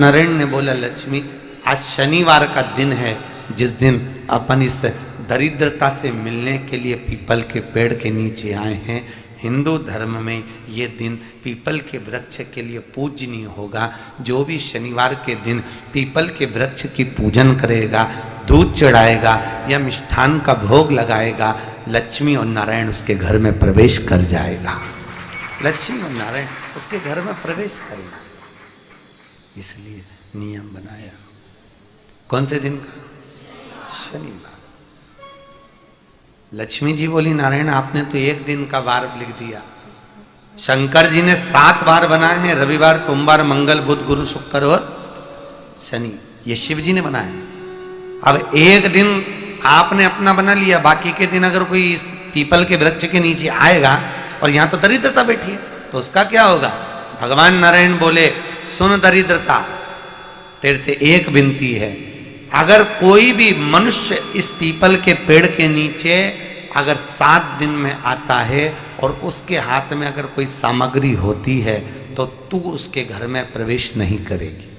नारायण ने बोला, लक्ष्मी आज शनिवार का दिन है, जिस दिन अपन इस दरिद्रता से मिलने के लिए पीपल के पेड़ के नीचे आए हैं। हिंदू धर्म में ये दिन पीपल के वृक्ष के लिए पूजनीय होगा। जो भी शनिवार के दिन पीपल के वृक्ष की पूजन करेगा, दूध चढ़ाएगा या मिष्ठान का भोग लगाएगा, लक्ष्मी और नारायण उसके घर में प्रवेश कर जाएगा। लक्ष्मी और नारायण उसके घर में प्रवेश करेगा। इसलिए नियम बनाया। कौन से दिन का? शनिवार। लक्ष्मी जी बोली, नारायण आपने तो एक दिन का वार लिख दिया। शंकर जी ने 7 वार बनाए हैं, रविवार, सोमवार, मंगल, बुध, गुरु, शुक्र और शनि। ये शिव जी ने बनाया। अब एक दिन आपने अपना बना लिया, बाकी के दिन अगर कोई इस पीपल के वृक्ष के नीचे आएगा और यहां तो दरिद्रता बैठी है, तो उसका क्या होगा? भगवान नारायण बोले, सुन दरिद्रता, तेरे से एक विनती है, अगर कोई भी मनुष्य इस पीपल के पेड़ के नीचे अगर 7 दिन में आता है और उसके हाथ में अगर कोई सामग्री होती है तो तू उसके घर में प्रवेश नहीं करेगी।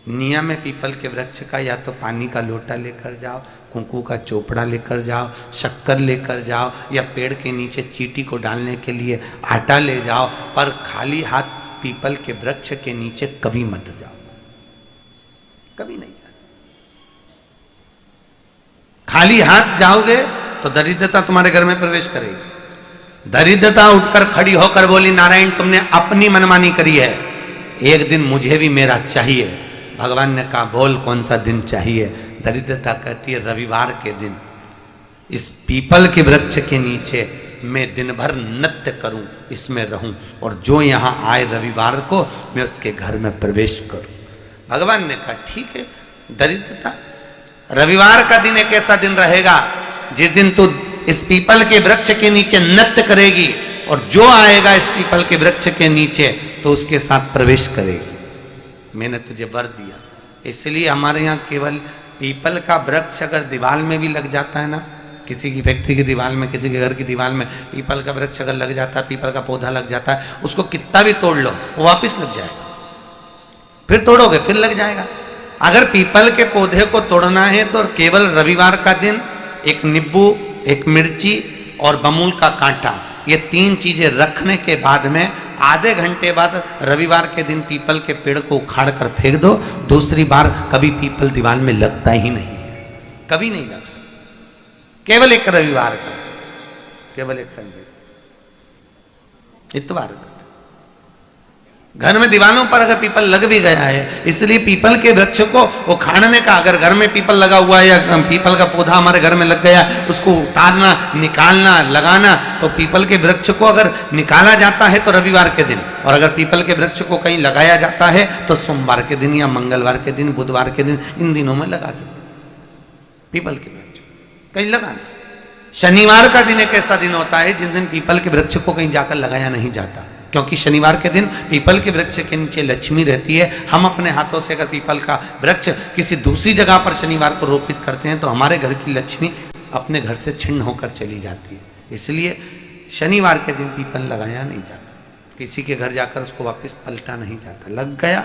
नियम है पीपल के वृक्ष का, या तो पानी का लोटा लेकर जाओ, कुंकू का चोपड़ा लेकर जाओ, शक्कर लेकर जाओ, या पेड़ के नीचे चींटी को डालने के लिए आटा ले जाओ, पर खाली हाथ पीपल के वृक्ष के नीचे कभी मत जाओ, कभी नहीं जाओ। खाली हाथ जाओगे तो दरिद्रता तुम्हारे घर में प्रवेश करेगी। दरिद्रता उठकर खड़ी होकर बोली, नारायण तुमने अपनी मनमानी करी है, एक दिन मुझे भी मेरा चाहिए। भगवान ने कहा, बोल कौन सा दिन चाहिए? दरिद्रता कहती है, रविवार के दिन इस पीपल के वृक्ष के नीचे मैं दिन भर नृत्य करूं, इसमें रहूं, और जो यहां आए रविवार को मैं उसके घर में प्रवेश करूं। भगवान ने कहा, ठीक है। दरिद्रता, रविवार का दिन एक ऐसा दिन रहेगा जिस दिन तू इस पीपल के वृक्ष के नीचे नृत्य करेगी, और जो आएगा इस पीपल के वृक्ष के नीचे तो उसके साथ प्रवेश करेगी। मैंने तुझे वर दिया। इसलिए हमारे यहाँ केवल पीपल का वृक्ष अगर दीवार में भी लग जाता है ना, किसी की फैक्ट्री की दीवार में, किसी के घर की दीवार में पीपल का वृक्ष अगर लग जाता है, पीपल का पौधा लग जाता है, उसको कितना भी तोड़ लो वो वापिस लग जाएगा। फिर तोड़ोगे फिर लग जाएगा। अगर पीपल के पौधे को तोड़ना है तो केवल रविवार का दिन एक नींबू, एक मिर्ची और बमूल का कांटा, ये 3 चीजें रखने के बाद में आधे घंटे बाद रविवार के दिन पीपल के पेड़ को उखाड़ कर फेंक दो। दूसरी बार कभी पीपल दीवार में लगता ही नहीं, कभी नहीं लग सकता। केवल एक रविवार का, केवल एक संडे, इतवार का। घर में दीवारों पर अगर पीपल लग भी गया है, इसलिए पीपल के वृक्ष को उखाड़ने का, अगर घर में पीपल लगा हुआ है या पीपल का पौधा हमारे घर में लग गया, उसको उतारना, निकालना, लगाना, तो पीपल के वृक्ष को अगर निकाला जाता है तो रविवार के दिन, और अगर पीपल के वृक्ष को कहीं लगाया जाता है तो सोमवार के दिन या मंगलवार के दिन, बुधवार के दिन, इन दिनों में लगा सकते पीपल के वृक्ष कहीं लगाना। शनिवार का दिन एक ऐसा दिन होता है जिस दिन पीपल के वृक्ष को कहीं जाकर लगाया नहीं जाता, क्योंकि शनिवार के दिन पीपल के वृक्ष के नीचे लक्ष्मी रहती है। हम अपने हाथों से अगर पीपल का वृक्ष किसी दूसरी जगह पर शनिवार को रोपित करते हैं तो हमारे घर की लक्ष्मी अपने घर से छिन्न होकर चली जाती है। इसलिए शनिवार के दिन पीपल लगाया नहीं जाता, किसी के घर जाकर उसको वापस पलटा नहीं जाता। लग गया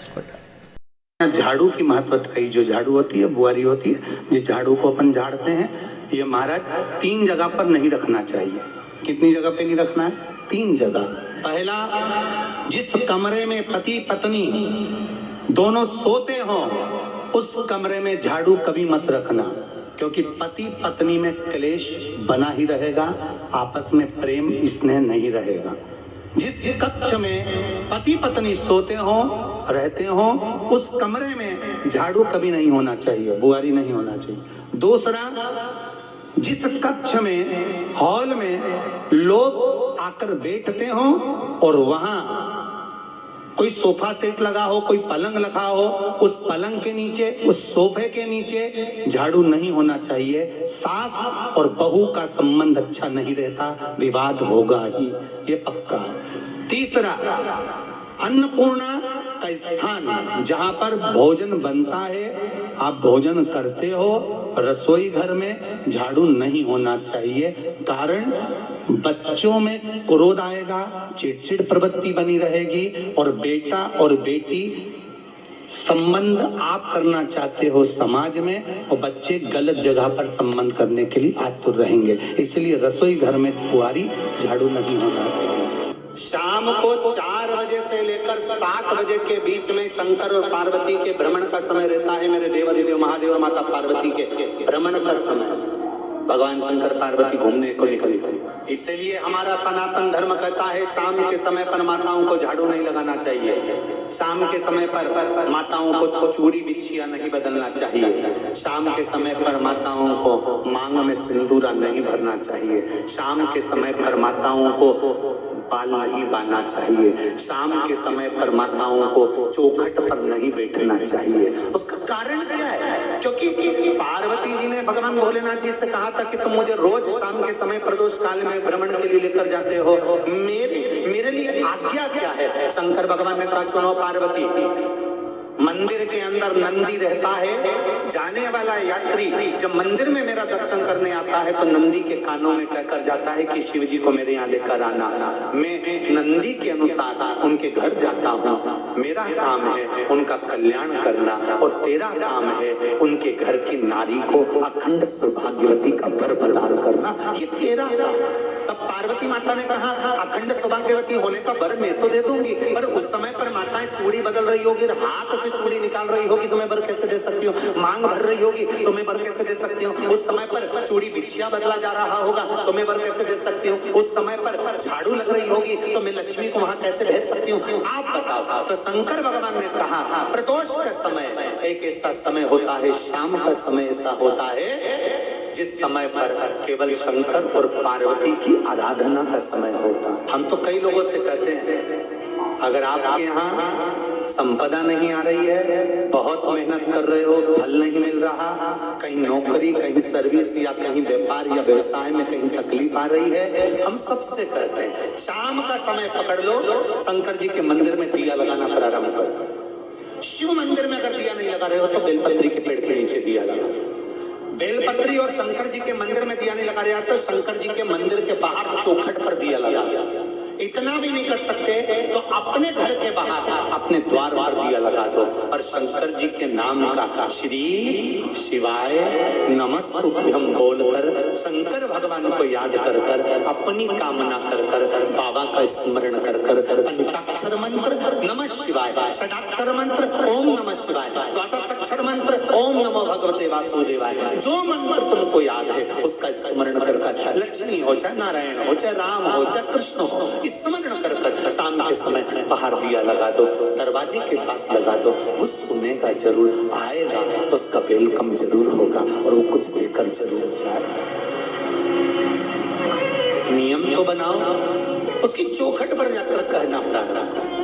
उसको डाल। झाड़ू की महत्वता कही, जो झाड़ू होती है, बुआरी होती है, जिस झाड़ू को अपन झाड़ते हैं, ये महाराज 3 जगह पर नहीं रखना चाहिए। कितनी जगह पे नहीं रखना है? 3 जगह। पहला, जिस कमरे में पति पत्नी दोनों सोते हो उस कमरे में झाड़ू कभी मत रखना, क्योंकि पति पत्नी में क्लेश बना ही रहेगा, आपस में प्रेम स्नेह नहीं रहेगा। जिस कक्ष में पति पत्नी सोते हो, रहते हो, उस कमरे में झाड़ू कभी नहीं होना चाहिए, बुआरी नहीं होना चाहिए। दूसरा, जिस कक्ष में, हॉल में लोग आकर बैठते हो और वहां कोई सोफा सेट लगा हो, कोई पलंग लगा हो, उस पलंग के नीचे, उस सोफे के नीचे झाड़ू नहीं होना चाहिए। सास और बहू का संबंध अच्छा नहीं रहता, विवाद होगा ही, ये पक्का है। तीसरा, अन्नपूर्णा का स्थान जहां पर भोजन बनता है, आप भोजन करते हो, रसोई घर में झाड़ू नहीं होना चाहिए। कारण, बच्चों में क्रोध आएगा, चिड़चिड़ प्रवृत्ति बनी रहेगी, और बेटा और बेटी संबंध आप करना चाहते हो समाज में, और बच्चे गलत जगह पर संबंध करने के लिए आतुर रहेंगे। इसलिए रसोई घर में बुआरी झाड़ू नहीं होना चाहिए। शाम को 4 बजे से लेकर 7 बजे के बीच में शंकर और पार्वती के भ्रमण का समय रहता है। मेरे देवादिदेव महादेव और माता पार्वती के भ्रमण का समय, भगवान शंकर पार्वती घूमने को निकलते हैं। इसलिए हमारा सनातन धर्म कहता है शाम के समय पर माताओं को झाड़ू नहीं लगाना चाहिए, शाम के समय पर माताओं को चूड़ी बिछिया नहीं बदलना चाहिए, शाम के समय पर माताओं को मांग में सिंदूरा नहीं भरना चाहिए, शाम के समय पर माताओं को बाल नहीं बांधना चाहिए, शाम के समय पर माताओं को चौखट पर नहीं बैठना चाहिए। उसका कारण क्या है? क्योंकि पार्वती जी ने भगवान भोलेनाथ जी से कहा था कि तुम मुझे रोज शाम के समय प्रदोष काल में भ्रमण के लिए लेकर जाते हो, मेरे लिए आज्ञा क्या है? शंकर भगवान ने कहा सुनो पार्वती, मंदिर के अंदर नंदी रहता है, जाने वाला यात्री जब मंदिर में मेरा दर्शन करने आता है तो नंदी के कानों में कहकर जाता है कि शिव जी को मेरे यहाँ लेकर आना। मैं नंदी के अनुसार उनके घर जाता हूँ। मेरा काम है उनका कल्याण करना और तेरा काम है उनके घर की नारी को अखंड सौभाग्यवती का वर प्रदान करना, ये तेरा। तब पार्वती माता ने कहा अखंड सौभाग्यवती होने का वर मैं तो दे दूंगी, पर उस समय पर माताएं चूड़ी बदल रही होगी, हाथ से चूड़ी निकाल रही होगी, तुम्हें वर कैसे दे सकती हूँ? मांग भर रही होगी, तुम्हें वर कैसे दे सकती हूँ? उस समय पर चूड़ी बिछिया बदला जा रहा होगा, तुम्हें वर कैसे दे सकती हूँ? उस समय पर झाड़ू लग रही होगी तो मैं लक्ष्मी को वहां कैसे भेज सकती हूँ? आप बताओ। तो शंकर भगवान ने कहा प्रदोष का समय एक ऐसा समय होता है, शाम का समय ऐसा होता है जिस समय पर केवल शंकर और पार्वती की आराधना का समय होता है। हम तो कई लोगों से कहते हैं अगर आपके यहाँ संपदा नहीं आ रही है, बहुत मेहनत कर रहे हो, फल नहीं मिल रहा, कहीं नौकरी, कहीं सर्विस या कहीं व्यापार या व्यवसाय में कहीं तकलीफ आ रही है, हम सबसे कहते हैं शाम का समय पकड़ लो, शंकर जी के मंदिर में दिया लगाना प्रारंभ कर दो। शिव मंदिर में अगर दिया नहीं लगा रहे हो तो बेलपत्री के पेड़ के नीचे दिया लगा दो। बेलपत्री और शंकर जी के मंदिर में दिया नहीं लगा रहा तो शंकर जी के मंदिर के बाहर चौखट पर दिया लगा। इतना भी नहीं कर सकते तो अपने घर के बाहर अपने द्वार दिया लगा दो और शंकर जी के नाम का श्री शिवाय नमस्तुभ्यं बोलकर शंकर भगवान को याद कर कर अपनी कामना कर कर बाबा का स्मरण कर कर पंचाक्षर मंत्र नमः शिवाय, षडाक्षर मंत्र ओम नमः शिवाय, द्वादशाक्षर मंत्र ओम नमो भगवते वासुदेवाय, जो मंत्र तुमको याद है उसका स्मरण कर कर लक्ष्मी हो चाहे नारायण हो चाहे राम हो चाहे कृष्ण हो स्मरण कर कर शाम के समय बाहर दिया लगा दो, दरवाजे के पास लगा दो। वो सुनेगा जरूर, आएगा तो उसका वेलकम जरूर होगा और वो कुछ देकर जरूर जाएगा। नियम तो बनाओ, उसकी चौखट पर जाकर कहना प्रार्थना करो।